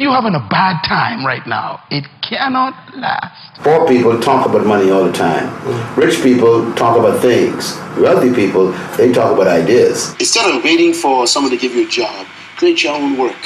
you're having a bad time right now, it cannot last. Poor people talk about money all the time. Rich people talk about things. Wealthy people, they talk about ideas. Instead of waiting for someone to give you a job, create your own work.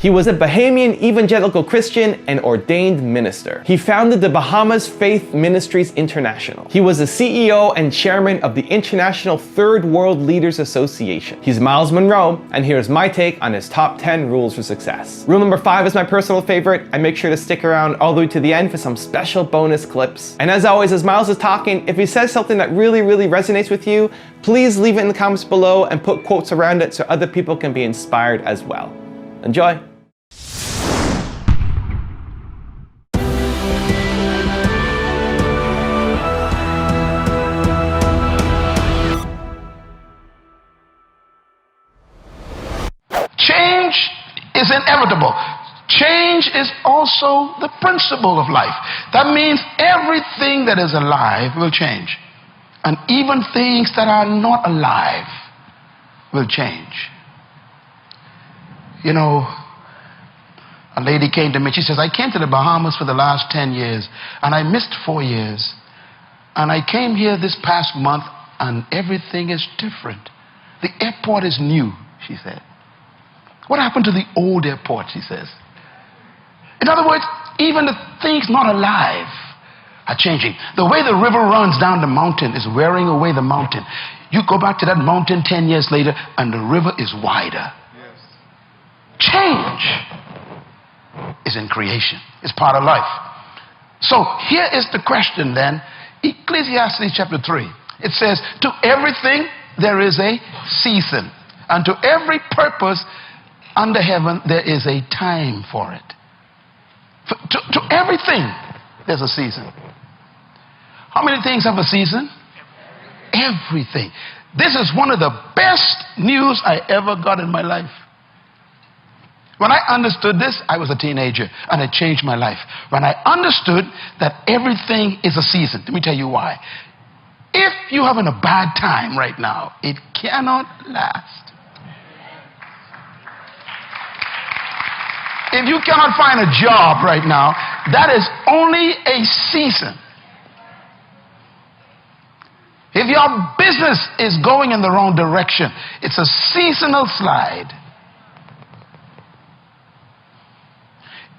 He was a Bahamian evangelical Christian and ordained minister. He founded the Bahamas Faith Ministries International. He was the CEO and chairman of the International Third World Leaders Association. He's Myles Munroe, and here's my take on his top 10 rules for success. Rule number 5 is my personal favorite, and make sure to stick around all the way to the end for some special bonus clips. And as always, as Myles is talking, if he says something that really resonates with you, please leave it in the comments below and put quotes around it so other people can be inspired as well. Enjoy. Change is inevitable. Change is also the principle of life. That means everything that is alive will change. And even things that are not alive will change. You know, a lady came to me, she says, I came to the Bahamas for the last 10 years and I missed 4 years. And I came here this past month and everything is different. The airport is new, she said. What happened to the old airport, she says. In other words, even the things not alive are changing. The way the river runs down the mountain is wearing away the mountain. You go back to that mountain 10 years later and the river is wider. Change is in creation. It's part of life. So here is the question then. Ecclesiastes chapter 3. It says, to everything there is a season, and to every purpose under heaven there is a time for it. To everything there's a season. How many things have a season? Everything. This is one of the best news I ever got in my life. When I understood this, I was a teenager, and it changed my life. When I understood that everything is a season, let me tell you why. If you're having a bad time right now, it cannot last. If you cannot find a job right now, that is only a season. If your business is going in the wrong direction, it's a seasonal slide.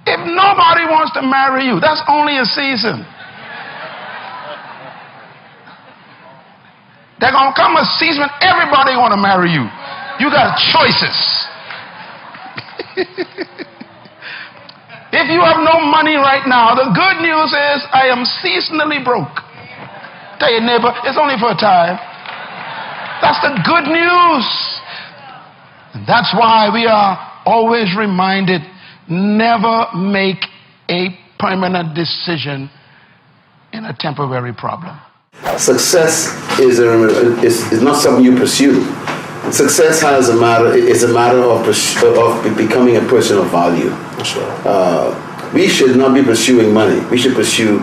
If nobody wants to marry you, that's only a season. There's going to come a season when everybody want to marry you. You got choices. If you have no money right now, the good news is I am seasonally broke. Tell your neighbor, it's only for a time. That's the good news. And that's why we are always reminded, never make a permanent decision in a temporary problem. Success is not something you pursue. Success is a matter of becoming a person of value. Sure. We should not be pursuing money. We should pursue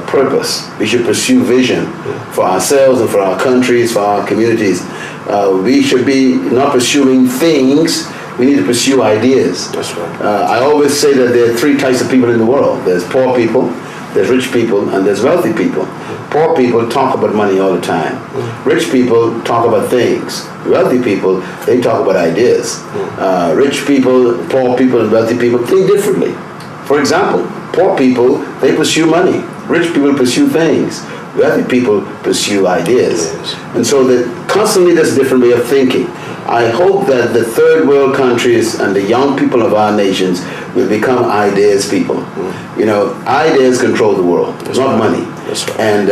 purpose. We should pursue vision for ourselves and for our countries, for our communities. We should be not pursuing things. We need to pursue ideas. That's right. I always say that there are 3 types of people in the world. There's poor people, there's rich people, and there's wealthy people. Poor people talk about money all the time. Rich people talk about things. Wealthy people, they talk about ideas. Rich people, poor people, and wealthy people think differently. For example, poor people, they pursue money. Rich people pursue things. Wealthy people pursue ideas. And so constantly there's a different way of thinking. I hope that the third world countries and the young people of our nations will become ideas people. You know, ideas control the world, not money. And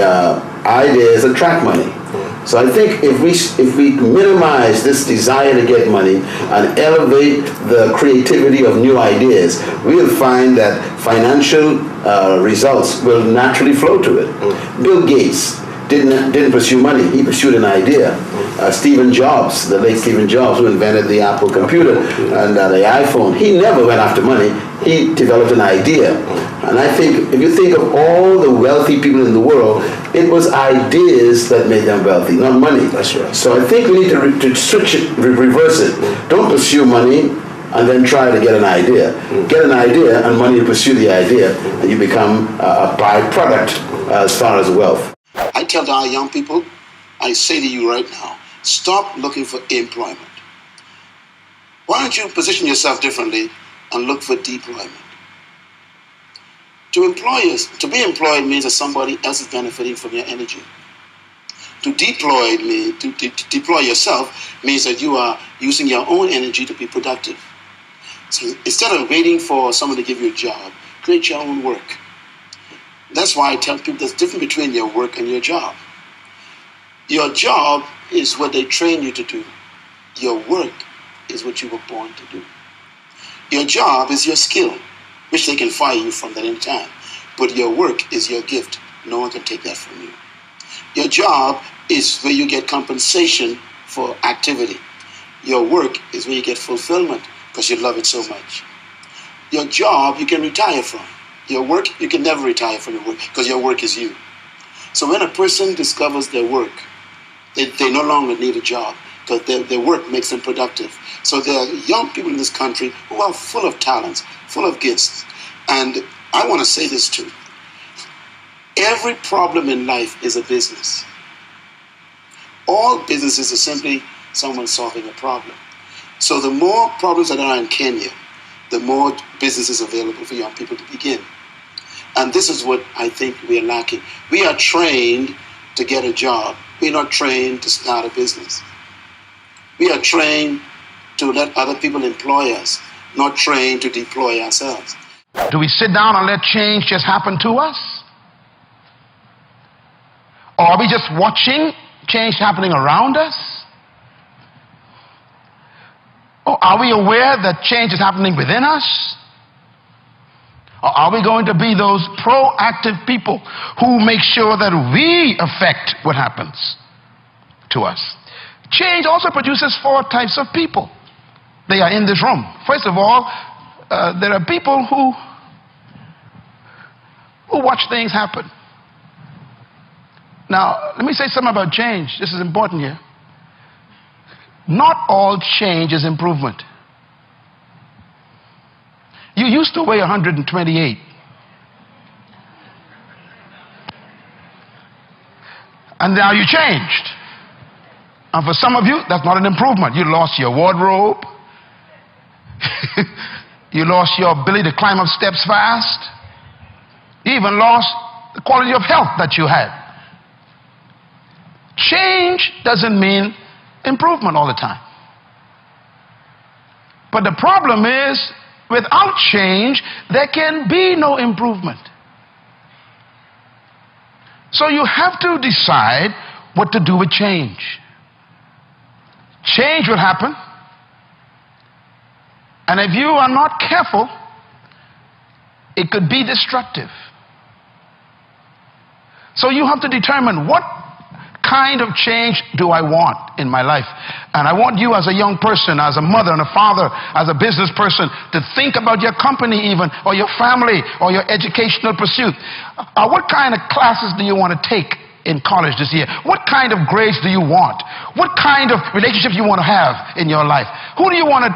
ideas attract money. So I think if we minimize this desire to get money and elevate the creativity of new ideas, we'll find that financial results will naturally flow to it. Bill Gates didn't pursue money. He pursued an idea. Stephen Jobs, the late Stephen Jobs, who invented the Apple computer and the iPhone, he never went after money. He developed an idea. And I think if you think of all the wealthy people in the world, it was ideas that made them wealthy, not money. That's right. So I think we need to switch it, reverse it. Don't pursue money. and then try to get an idea. Get an idea and money to pursue the idea, and you become a byproduct as far as wealth. I tell our young people, I say to you right now, stop looking for employment. Why don't you position yourself differently and look for deployment? To be employed means that somebody else is benefiting from your energy. To deploy yourself means that you are using your own energy to be productive. So instead of waiting for someone to give you a job, create your own work. That's why I tell people there's a difference between your work and your job. Your job is what they train you to do. Your work is what you were born to do. Your job is your skill, which they can fire you from at any time. But your work is your gift. No one can take that from you. Your job is where you get compensation for activity. Your work is where you get fulfillment because you love it so much. Your job you can retire from. Your work, you can never retire from your work because your work is you. So when a person discovers their work, they no longer need a job because their work makes them productive. So there are young people in this country who are full of talents, full of gifts. And I want to say this too. Every problem in life is a business. All businesses are simply someone solving a problem. So the more problems that are in Kenya, the more businesses available for young people to begin. And this is what I think we are lacking. We are trained to get a job. We're not trained to start a business. We are trained to let other people employ us, not trained to deploy ourselves. Do we sit down and let change just happen to us? Or are we just watching change happening around us? Or are we aware that change is happening within us? Or are we going to be those proactive people who make sure that we affect what happens to us? Change also produces 4 types of people. They are in this room. First of all, there are people who watch things happen. Now, let me say something about change. This is important here. Not all change is improvement. You used to weigh 128. And now you changed. And for some of you, that's not an improvement. You lost your wardrobe. You lost your ability to climb up steps fast. You even lost the quality of health that you had. Change doesn't mean improvement all the time. But the problem is, without change, there can be no improvement. So you have to decide what to do with change. Change will happen. And if you are not careful, it could be destructive. So you have to determine what kind of change do I want in my life. And I want you as a young person, as a mother and a father, as a business person, to think about your company even, or your family, or your educational pursuit. What kind of classes do you want to take in college this year? What kind of grades do you want? What kind of relationships you want to have in your life? Who do you want to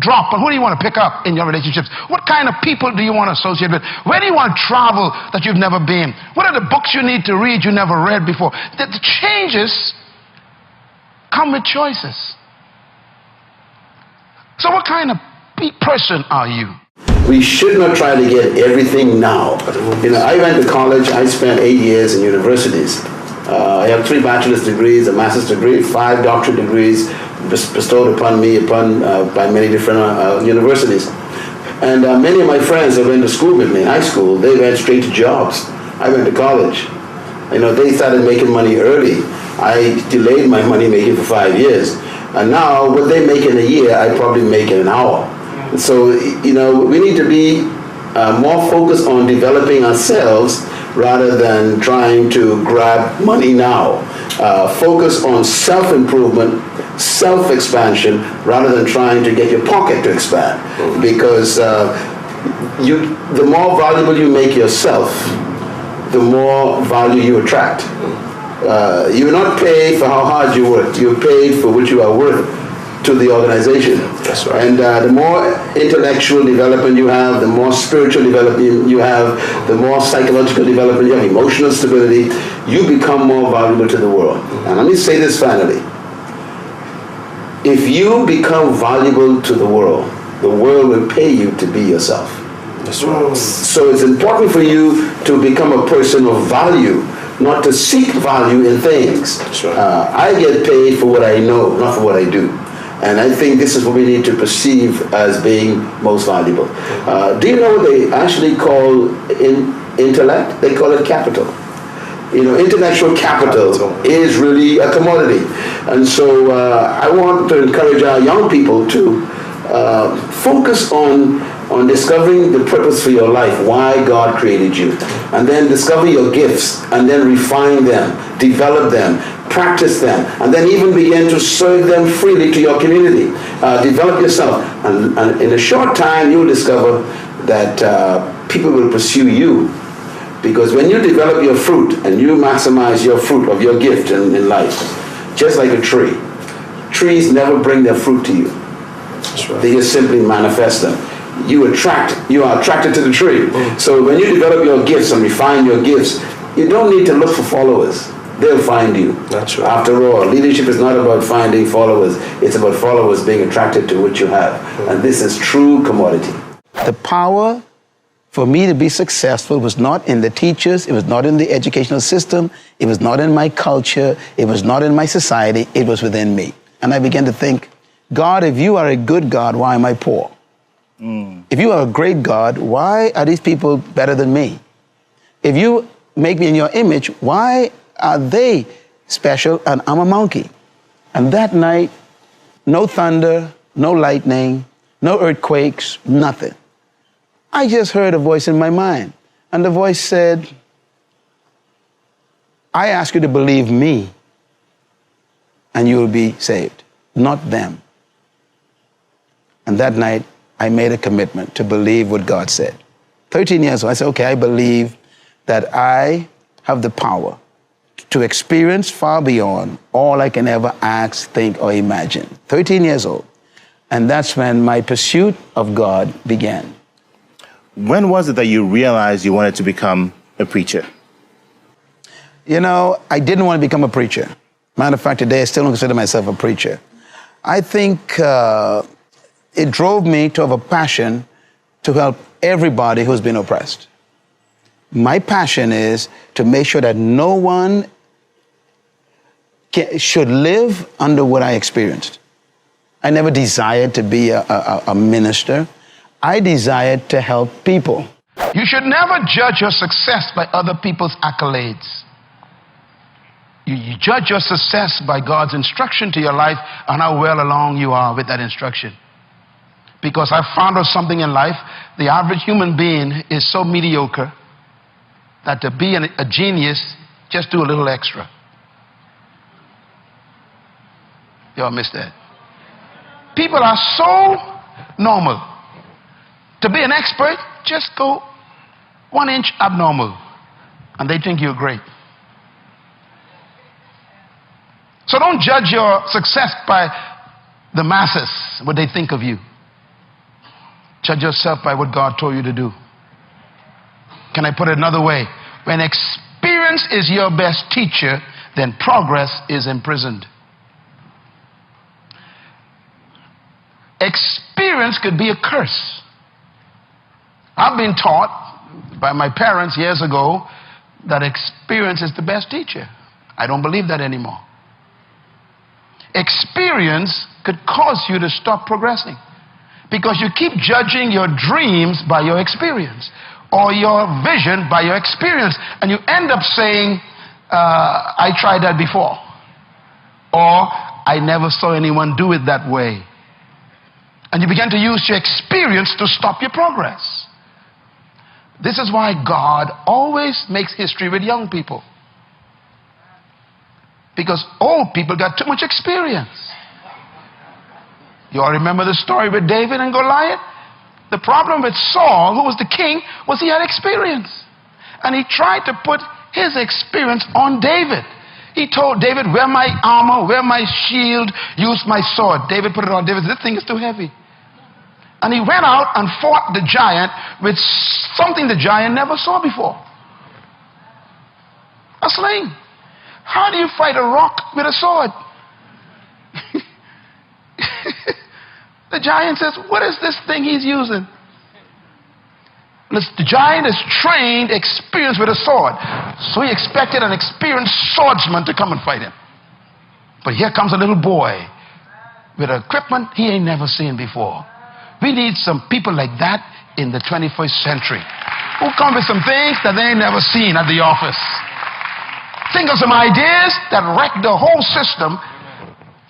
drop and who do you want to pick up in your relationships? What kind of people do you want to associate with? Where do you want to travel that you've never been? What are the books you need to read you never read before? The changes come with choices. So what kind of person are you? We should not try to get everything now. I went to college. I spent 8 years in universities. I have 3 bachelor's degrees, a master's degree, 5 doctorate degrees bestowed upon me by many different universities. And many of my friends that went to school with me in high school, they went straight to jobs. I went to college. They started making money early. I delayed my money making for 5 years. And now, what they make in a year, I probably make in an hour. So, we need to be more focused on developing ourselves rather than trying to grab money now. Focus on self-improvement, self-expansion, rather than trying to get your pocket to expand. Because the more valuable you make yourself, the more value you attract. You're not paid for how hard you work. You're paid for what you are worth to the organization. That's right. And the more intellectual development you have, the more spiritual development you have, the more psychological development you have, emotional stability, you become more valuable to the world. And let me say this finally. If you become valuable to the world will pay you to be yourself. That's right. So it's important for you to become a person of value, not to seek value in things. That's right. I get paid for what I know, not for what I do. And I think this is what we need to perceive as being most valuable. Do you know what they actually call intellect? They call it capital. You know, intellectual capital is really a commodity. And so I want to encourage our young people to focus on discovering the purpose for your life, why God created you, and then discover your gifts, and then refine them, develop them, practice them, and then even begin to serve them freely to your community. Develop yourself, and in a short time you'll discover that people will pursue you, because when you develop your fruit and you maximize your fruit of your gift in life, just like a tree, trees never bring their fruit to you. That's right. They just simply manifest them. You are attracted to the tree. So when you develop your gifts and refine your gifts, you don't need to look for followers. They'll find you. That's right. After all, leadership is not about finding followers. It's about followers being attracted to what you have. And this is true commodity. The power for me to be successful was not in the teachers. It was not in the educational system. It was not in my culture. It was not in my society. It was within me. And I began to think, God, if you are a good God, why am I poor? If you are a great God, why are these people better than me? If you make me in your image, why are they special and I'm a monkey? And that night, no thunder, no lightning, no earthquakes, nothing. I just heard a voice in my mind. And the voice said, I ask you to believe me and you will be saved, not them. And that night, I made a commitment to believe what God said. 13 years old, I said, okay, I believe that I have the power to experience far beyond all I can ever ask, think, or imagine. 13 years old. And that's when my pursuit of God began. When was it that you realized you wanted to become a preacher? You know, I didn't want to become a preacher. Matter of fact, today I still don't consider myself a preacher. I think it drove me to have a passion to help everybody who's been oppressed. My passion is to make sure that no one should live under what I experienced. I never desired to be a minister. I desired to help people. You should never judge your success by other people's accolades. You judge your success by God's instruction to your life and how well along you are with that instruction. Because I found out something in life, the average human being is so mediocre that to be a genius, just do a little extra. Y'all missed that. People are so normal. To be an expert, just go 1 inch abnormal, and they think you're great. So don't judge your success by the masses, what they think of you. Judge yourself by what God told you to do. Can I put it another way? When experience is your best teacher, then progress is imprisoned. Experience could be a curse. I've been taught by my parents years ago that experience is the best teacher. I don't believe that anymore. Experience could cause you to stop progressing because you keep judging your dreams by your experience or your vision by your experience, and you end up saying, I tried that before, or I never saw anyone do it that way. And you begin to use your experience to stop your progress. This is why God always makes history with young people. Because old people got too much experience. You all remember the story with David and Goliath? The problem with Saul, who was the king, was he had experience. And he tried to put his experience on David. He told David, wear my armor, wear my shield, use my sword. David put it on. David said, this thing is too heavy. And he went out and fought the giant with something the giant never saw before. A sling. How do you fight a rock with a sword? The giant says, what is this thing he's using? The giant is trained, experienced with a sword. So he expected an experienced swordsman to come and fight him. But here comes a little boy with equipment he ain't never seen before. We need some people like that in the 21st century who come with some things that they ain't never seen at the office. Think of some ideas that wreck the whole system.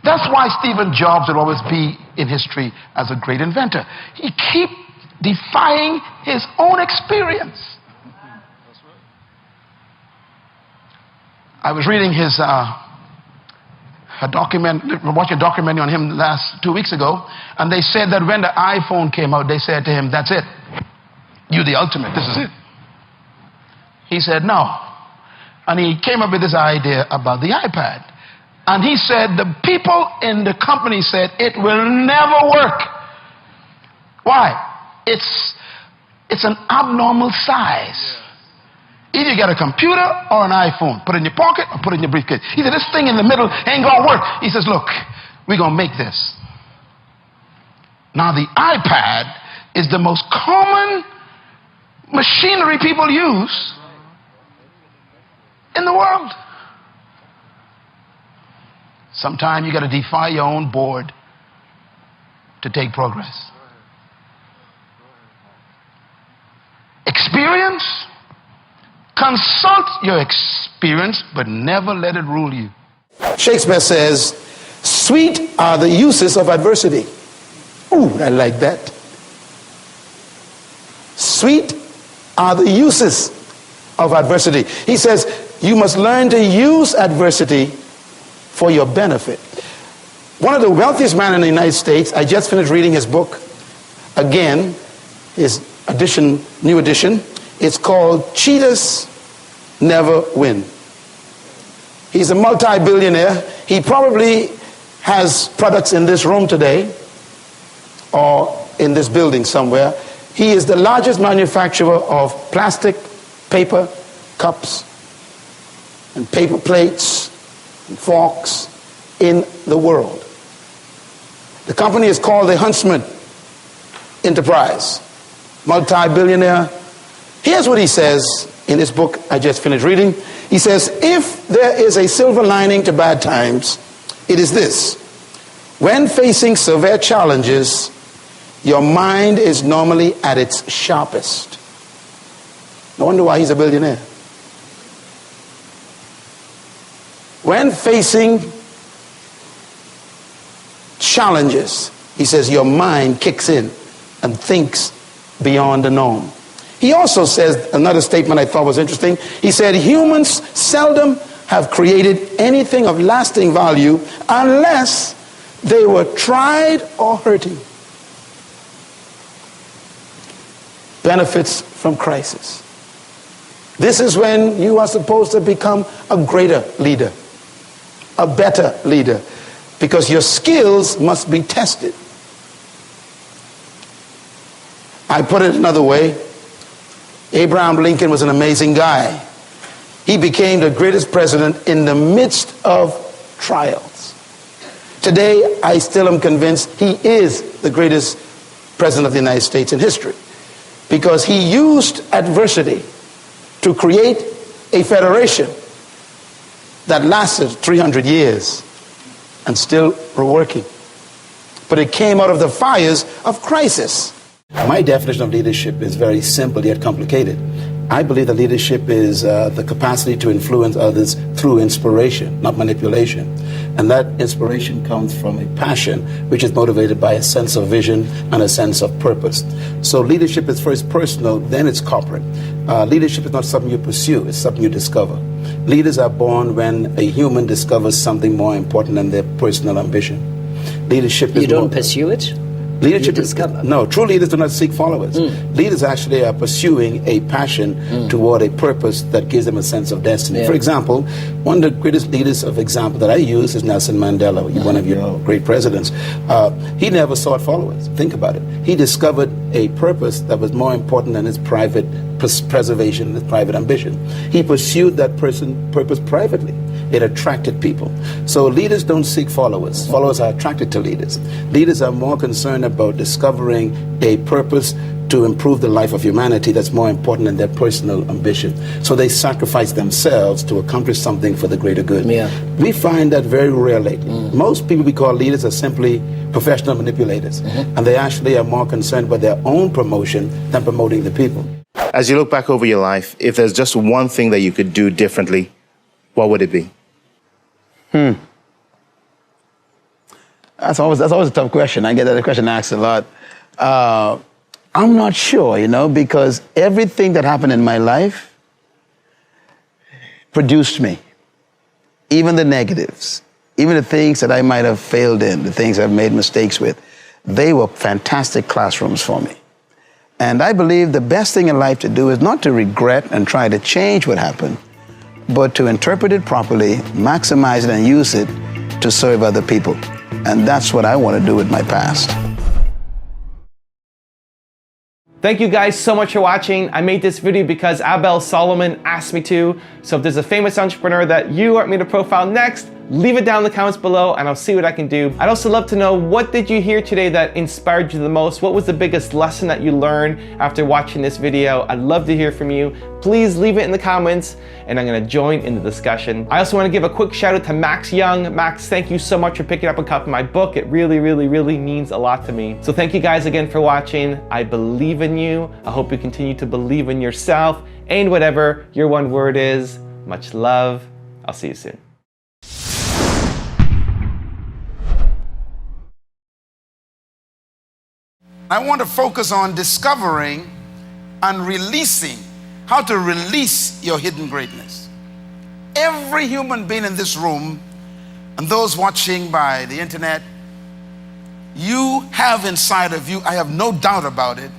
That's why Stephen Jobs will always be in history as a great inventor. He keeps defying his own experience. I was reading watching a documentary on him 2 weeks ago, and they said that when the iPhone came out, they said to him, that's it. You're the ultimate. This is it. He said, no. And he came up with this idea about the iPad. And he said, the people in the company said, it will never work. Why? It's an abnormal size. Either you get a computer or an iPhone. Put it in your pocket or put it in your briefcase. He said, this thing in the middle ain't gonna work. He says, look, we're gonna make this. Now the iPad is the most common machinery people use in the world. Sometimes you gotta defy your own board to take progress. Experience, consult your experience, but never let it rule you. Shakespeare says, sweet are the uses of adversity. Ooh, I like that. Sweet are the uses of adversity. He says, you must learn to use adversity for your benefit. One of the wealthiest men in the United States, I just finished reading his book again, his new edition. It's called Cheaters Never Win. He's a multi-billionaire. He probably has products in this room today or in this building somewhere. He is the largest manufacturer of plastic, paper, cups, and paper plates and forks in the world. The company is called the Huntsman Enterprise. Multi-billionaire. Here's what he says in this book I just finished reading. He says, if there is a silver lining to bad times, it is this. When facing severe challenges, your mind is normally at its sharpest. No wonder why he's a billionaire. When facing challenges, he says, your mind kicks in and thinks beyond the norm. He also says another statement I thought was interesting. He said, humans seldom have created anything of lasting value unless they were tried or hurting. Benefits from crisis. This is when you are supposed to become a greater leader, a better leader, because your skills must be tested. I put it another way. Abraham Lincoln was an amazing guy. He became the greatest president in the midst of trials. Today, I still am convinced he is the greatest president of the United States in history, because he used adversity to create a federation that lasted 300 years and still were working. But it came out of the fires of crisis. My definition of leadership is very simple yet complicated. I believe that leadership is the capacity to influence others through inspiration, not manipulation. And that inspiration comes from a passion which is motivated by a sense of vision and a sense of purpose. So leadership is first personal, then it's corporate. Leadership is not something you pursue, it's something you discover. Leaders are born when a human discovers something more important than their personal ambition. Leadership is You don't pursue it? Leadership you discover? No, true leaders do not seek followers. Leaders actually are pursuing a passion toward a purpose that gives them a sense of destiny. Yeah. For example, one of the greatest leaders of example that I use is Nelson Mandela, one of your great presidents. He never sought followers. Think about it. He discovered a purpose that was more important than his private preservation, his private ambition. He pursued that purpose privately. It attracted people. So leaders don't seek followers. Followers are attracted to leaders. Leaders are more concerned about discovering a purpose to improve the life of humanity that's more important than their personal ambition. So they sacrifice themselves to accomplish something for the greater good. Yeah. We find that very rare lately. Most people we call leaders are simply professional manipulators, and they actually are more concerned with their own promotion than promoting the people. As you look back over your life, if there's just one thing that you could do differently, what would it be? That's always a tough question. I get that question asked a lot. I'm not sure, because everything that happened in my life produced me. Even the negatives, even the things that I might have failed in, the things I've made mistakes with, they were fantastic classrooms for me. And I believe the best thing in life to do is not to regret and try to change what happened, but to interpret it properly, maximize it, and use it to serve other people. And that's what I want to do with my past. Thank you guys so much for watching. I made this video because Abel Solomon asked me to. So if there's a famous entrepreneur that you want me to profile next, leave it down in the comments below and I'll see what I can do. I'd also love to know, what did you hear today that inspired you the most? What was the biggest lesson that you learned after watching this video? I'd love to hear from you. Please leave it in the comments and I'm gonna join in the discussion. I also wanna give a quick shout out to Max Young. Max, thank you so much for picking up a copy of my book. It really, really, really means a lot to me. So thank you guys again for watching. I believe in you. I hope you continue to believe in yourself and whatever your one word is. Much love. I'll see you soon. I want to focus on discovering and releasing, how to release your hidden greatness. Every human being in this room and those watching by the internet, you have inside of you, I have no doubt about it,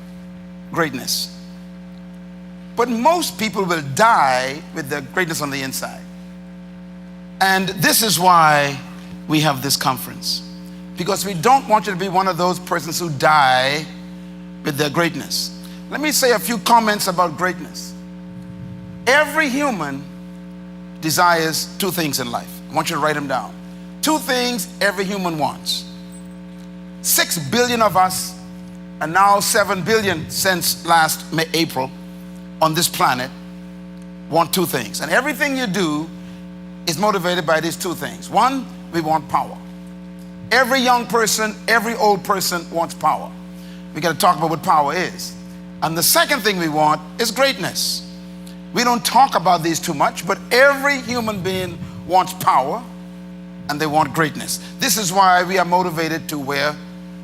greatness. But most people will die with their greatness on the inside. And this is why we have this conference. Because we don't want you to be one of those persons who die with their greatness. Let me say a few comments about greatness. Every human desires two things in life. I want you to write them down. Two things every human wants. 6 billion of us, and now 7 billion since last April on this planet, want two things. And everything you do is motivated by these two things. One, we want power. Every young person, every old person wants power. We got to talk about what power is. And the second thing we want is greatness. We don't talk about these too much, but every human being wants power and they want greatness. This is why we are motivated to wear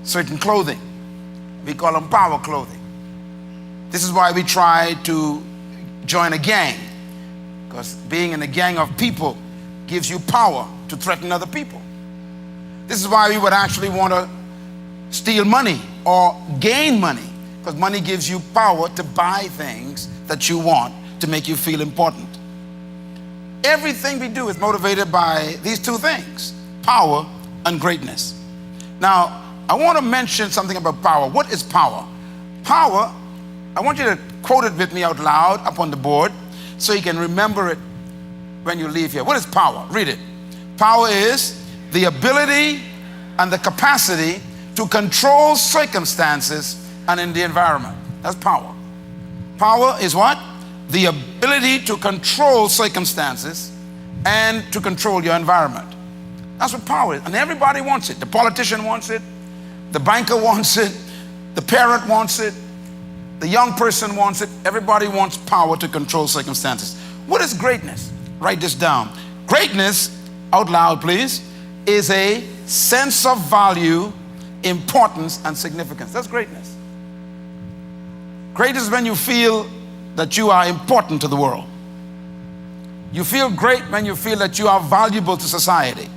certain clothing. We call them power clothing. This is why we try to join a gang, because being in a gang of people gives you power to threaten other people. This is why we would actually want to steal money or gain money, because money gives you power to buy things that you want to make you feel important. Everything we do is motivated by these two things, power and greatness. Now, I want to mention something about power. What is power? Power, I want you to quote it with me out loud up on the board so you can remember it when you leave here. What is power? Read it. Power is the ability and the capacity to control circumstances and in the environment. That's power. Power is what? The ability to control circumstances and to control your environment. That's what power is. And everybody wants it. The politician wants it. The banker wants it. The parent wants it. The young person wants it. Everybody wants power to control circumstances. What is greatness? Write this down. Greatness, out loud please, is a sense of value, importance, and significance. That's greatness. Greatness is when you feel that you are important to the world. You feel great when you feel that you are valuable to society.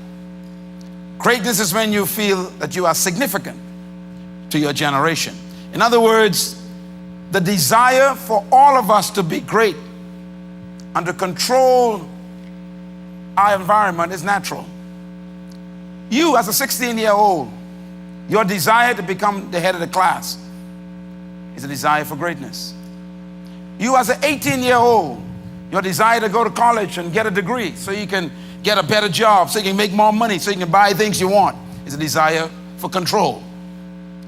Greatness is when you feel that you are significant to your generation. In other words, the desire for all of us to be great and to control our environment is natural. You, as a 16-year-old, your desire to become the head of the class is a desire for greatness. You, as an 18-year-old, your desire to go to college and get a degree so you can get a better job, so you can make more money, so you can buy things you want, is a desire for control,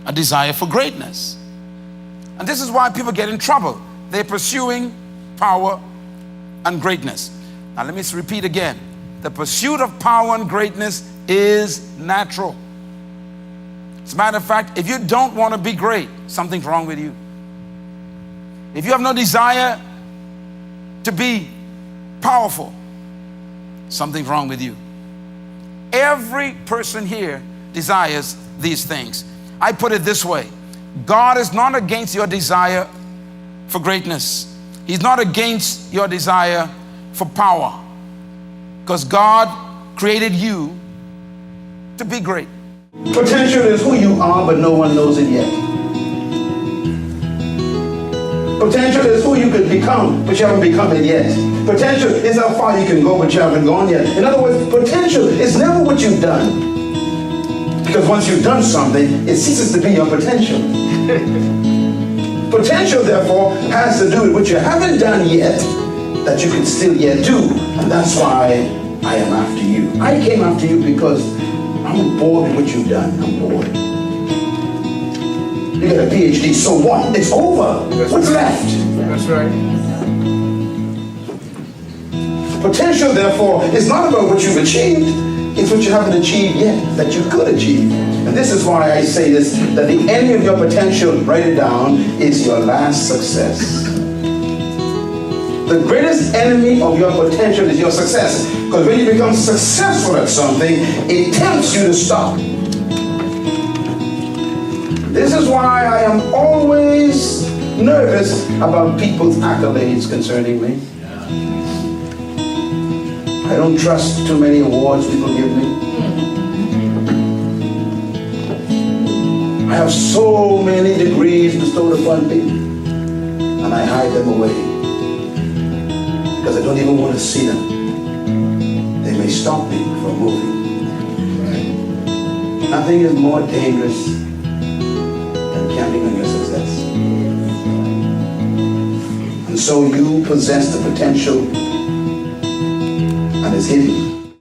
a desire for greatness. And this is why people get in trouble. They're pursuing power and greatness. Now let me repeat again. The pursuit of power and greatness is natural. As a matter of fact, if you don't want to be great, something's wrong with you. If you have no desire to be powerful, something's wrong with you. Every person here desires these things. I put it this way. God is not against your desire for greatness. He's not against your desire for power, because God created you to be great. Potential is who you are, but no one knows it yet. Potential is who you could become, but you haven't become it yet. Potential is how far you can go, but you haven't gone yet. In other words, potential is never what you've done. Because once you've done something, it ceases to be your potential. Potential, therefore, has to do with what you haven't done yet, that you can still yet do. And that's why I am after you. I came after you because I'm bored with what you've done. I'm bored. You got a PhD, so what? It's over. What's left? That's right. Potential, therefore, is not about what you've achieved. It's what you haven't achieved yet that you could achieve. And this is why I say this, that the enemy of your potential, write it down, is your last success. The greatest enemy of your potential is your success. Because when you become successful at something, it tempts you to stop. This is why I am always nervous about people's accolades concerning me. I don't trust too many awards people give me. I have so many degrees bestowed upon me, and I hide them away because I don't even want to see them. They may stop me from moving. Nothing is more dangerous than counting on your success. And so you possess the potential and is hidden.